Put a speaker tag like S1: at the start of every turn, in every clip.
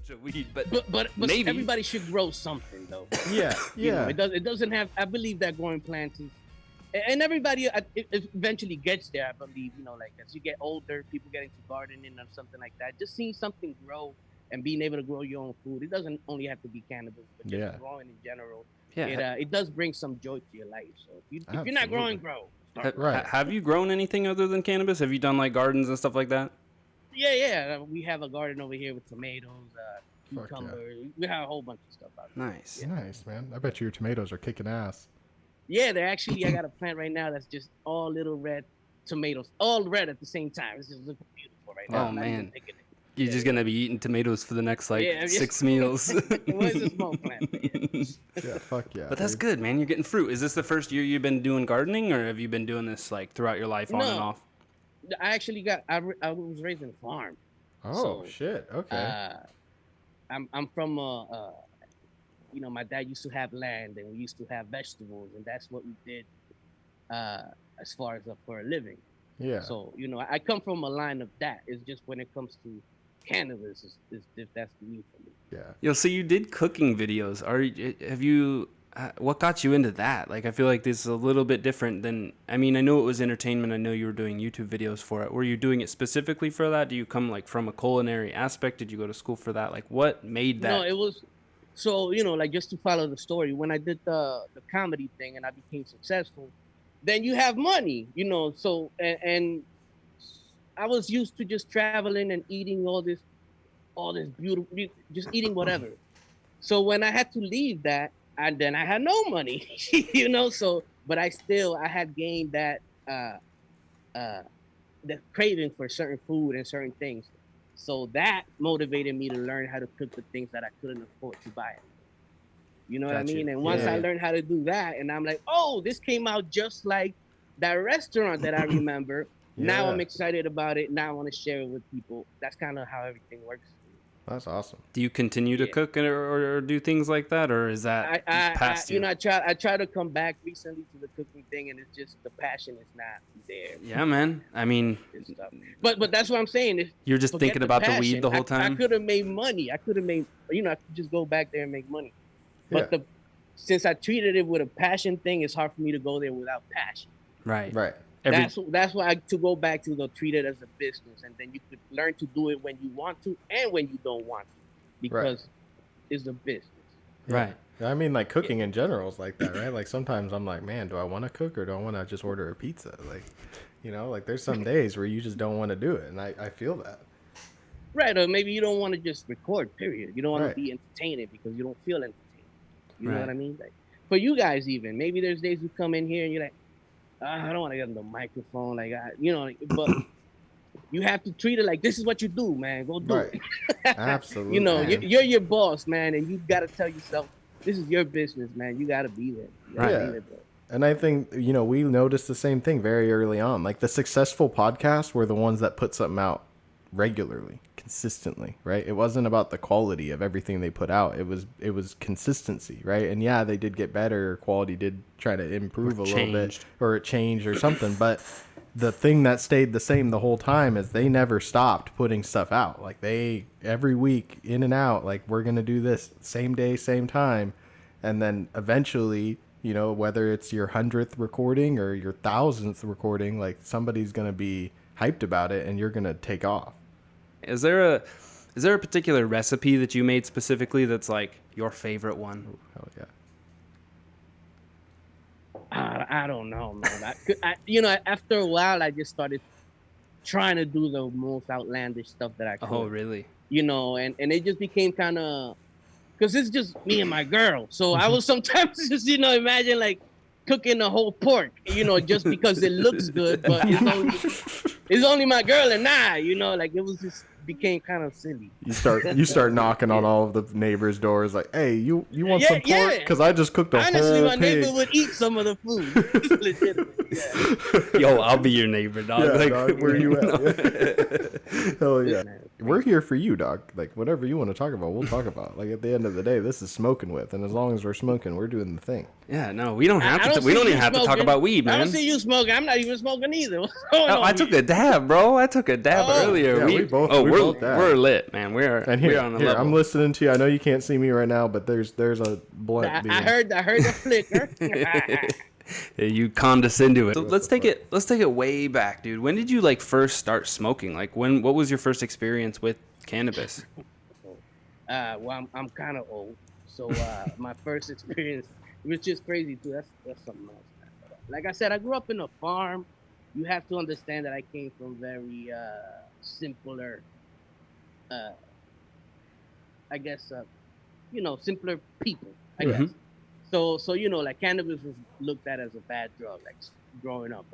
S1: bunch of weed, but
S2: maybe everybody should grow something though.
S3: Yeah.
S2: You know, it doesn't have. I believe that growing plants is, and everybody it eventually gets there. I believe, you know, like as you get older, people get into gardening or something like that. Just seeing something grow and being able to grow your own food. It doesn't only have to be cannabis, but just growing in general. Yeah, it does bring some joy to your life. So if you're not growing, grow.
S1: Right. Have you grown anything other than cannabis? Have you done like gardens and stuff like that?
S2: Yeah. We have a garden over here with tomatoes, cucumbers. We have a whole bunch of stuff out there.
S1: Nice.
S3: Nice, man. I bet your tomatoes are kicking ass.
S2: Yeah, they're actually, I got a plant right now that's just all little red tomatoes, all red at the same time. It's just looking beautiful right now.
S1: Oh, man. You're just going to be eating tomatoes for the next, 6 meals.
S2: Well, it's a small plant.
S3: Yeah, fuck yeah.
S1: But that's good, man. You're getting fruit. Is this the first year you've been doing gardening, or have you been doing this, throughout your life on and off?
S2: I actually I was raised in a farm.
S3: Oh, shit. Okay.
S2: I'm from you know, my dad used to have land and we used to have vegetables, and that's what we did as far as for a living.
S3: Yeah.
S2: So, you know, I come from a line of that. It's just when it comes to cannabis, is that's new for me.
S3: Yeah.
S1: Yo, so you did cooking videos. What got you into that? I feel like this is a little bit different than, I mean, I know it was entertainment. I know you were doing YouTube videos for it. Were you doing it specifically for that? Do you come from a culinary aspect? Did you go to school for that? What made that?
S2: No, it was, so, you know, just to follow the story, when I did the comedy thing and I became successful, then you have money, you know, so, and I was used to just traveling and eating all this beautiful, just eating whatever. So when I had to leave that, and then I had no money, you know, so, but I had gained that, the craving for certain food and certain things. So that motivated me to learn how to cook the things that I couldn't afford to buy. You know what I mean? And once I learned how to do that, and I'm like, oh, this came out just like that restaurant that I remember. Now I'm excited about it. Now I want to share it with people. That's kind of how everything works.
S3: That's awesome.
S1: Do you continue to cook or do things like that, or is that past you?
S2: You know, I try to come back recently to the cooking thing, and it's just the passion is not there.
S1: Yeah, man. I mean,
S2: but that's what I'm saying.
S1: You're just thinking about the weed the whole time.
S2: I could have made money. I could have made, you know, I could just go back there and make money. But since I treated it with a passion thing, it's hard for me to go there without passion.
S1: Right.
S2: That's why to go back to treat it as a business, and then you could learn to do it when you want to and when you don't want to, because it's a business.
S1: Right.
S3: I mean, cooking in general is like that, right? Sometimes I'm like, man, do I want to cook or do I want to just order a pizza? You know, there's some days where you just don't want to do it, and I feel that.
S2: Right, or maybe you don't want to just record, period. You don't want to be entertaining because you don't feel entertained. You know what I mean? For you guys even, maybe there's days you come in here and you're like, I don't want to get on the microphone, but you have to treat it like this is what you do, man. Go do it.
S3: Absolutely.
S2: You know, you're your boss, man, and you got to tell yourself, this is your business, man. You got to be there.
S3: Right. And I think, you know, we noticed the same thing very early on. The successful podcasts were the ones that put something out regularly, consistently, right? It wasn't about the quality of everything they put out. It was consistency, right? And yeah, they did get better. Quality did try to improve a little bit, or it changed or something. But the thing that stayed the same the whole time is they never stopped putting stuff out. They every week in and out, we're gonna do this same day, same time, and then eventually, you know, whether it's your 100th recording or your 1000th recording, somebody's gonna be hyped about it, and you're gonna take off.
S1: Is there a particular recipe that you made specifically that's your favorite one?
S3: Oh yeah.
S2: I don't know, man. You know, after a while, I just started trying to do the most outlandish stuff that I could.
S1: Oh, really?
S2: You know, and it just became kind of, because it's just me and my girl. So I was sometimes just, you know, imagine cooking a whole pork, you know, just because it looks good, but it's only my girl and I, you know, it was just became kind of silly.
S3: You start knocking on all of the neighbors' doors, hey, you want some pork? Because I just cooked a whole
S2: Honestly, my
S3: pig.
S2: neighbor would eat some of the food. Legitimate,
S1: Yo, I'll be your neighbor, dog.
S3: Dog, where you at? Hell yeah. We're here for you, dog. Whatever you want to talk about, we'll talk about. At the end of the day, this is smoking with, and as long as we're smoking, we're doing the thing.
S1: Yeah, no, we don't have to. We don't even have to talk about weed, man.
S2: I don't see you smoking. I'm not even smoking either.
S1: I took a dab, bro. I took a dab earlier.
S3: Yeah, we both about that?
S1: We're lit, man. We're on a level.
S3: I'm listening to you. I know you can't see me right now, but there's a blunt.
S2: I heard the flicker.
S1: Yeah, you condescend to it. So let's take it way back, dude. When did you like first start smoking? Like what was your first experience with cannabis?
S2: Well, I'm kind of old, so my first experience, which is crazy too. That's something else. Like I said, I grew up in a farm. You have to understand that I came from very simpler, I guess, simpler people, I guess. So like cannabis was looked at as a bad drug, like growing up.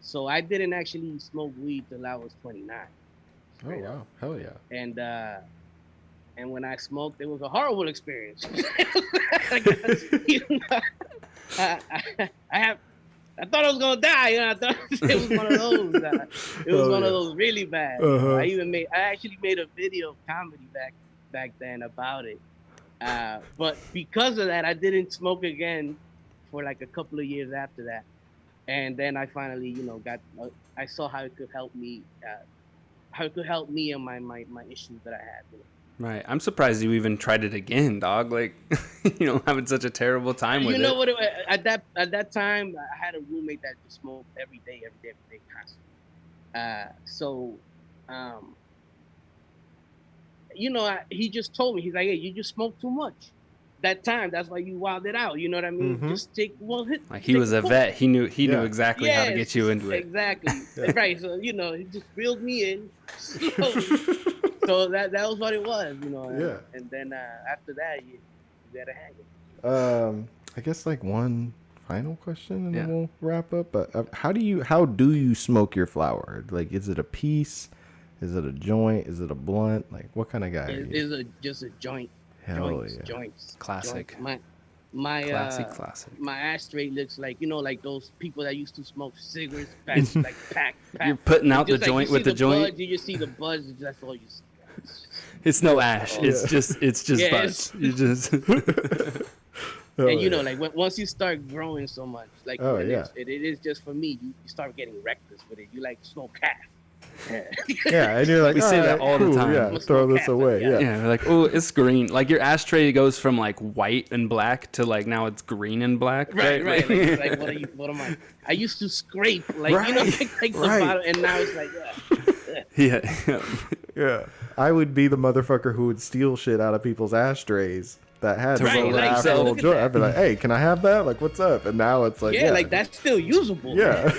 S2: So I didn't actually smoke weed till I was 29.
S3: Oh wow, hell yeah!
S2: And when I smoked, it was a horrible experience. I thought I was gonna die. I thought it was one of those. It was one of those really bad. I actually made a video of comedy back then about it. But because of that, I didn't smoke again for like a couple of years after that. And then I finally, I saw how it could help me. How it could help me and my issues that I had.
S1: Right. I'm surprised you even tried it again, dog. Like, having such a terrible time with it.
S2: You know what? At that time, I had a roommate that just smoked every day, constantly. He just told me, he's like, hey, you just smoke too much. That time, that's why you wilded out. You know what I mean? Just take one hit.
S1: Like he was a vet. He knew exactly how to get you into it.
S2: Exactly. Right. So, he just reeled me in. So that was what it was, And then after that, you gotta hang it.
S3: I guess like one final question, and then we'll wrap up. But how do you smoke your flower? Like, is it a piece? Is it a joint? Is it a blunt? Like, what kind of guy?
S2: It is just a joint. Joints.
S1: Classic.
S2: Joints.
S1: Classic.
S2: My ashtray looks like like those people that used to smoke cigarettes, pack.
S1: You're putting out the joint with the joint.
S2: Buds, you just see the buzz. That's all you see.
S1: It's no ash. It's just buds. You just.
S2: And once you start growing so much, like it is just for me. You start getting reckless with it. You like smoke half.
S3: Yeah, and you're like,
S1: we say that all the time.
S3: Yeah, throw this away.
S1: Yeah, we're like, oh, it's green. Like your ashtray goes from like white and black to like now it's green and black.
S2: Right. Like what am I? I used to scrape the bottom, and now it's like
S1: yeah.
S3: I would be the motherfucker who would steal shit out of people's ashtrays that had
S2: right,
S3: joint. I'd be like, hey, can I have that? Like, what's up? And now it's like,
S2: like that's still usable.
S3: Yeah.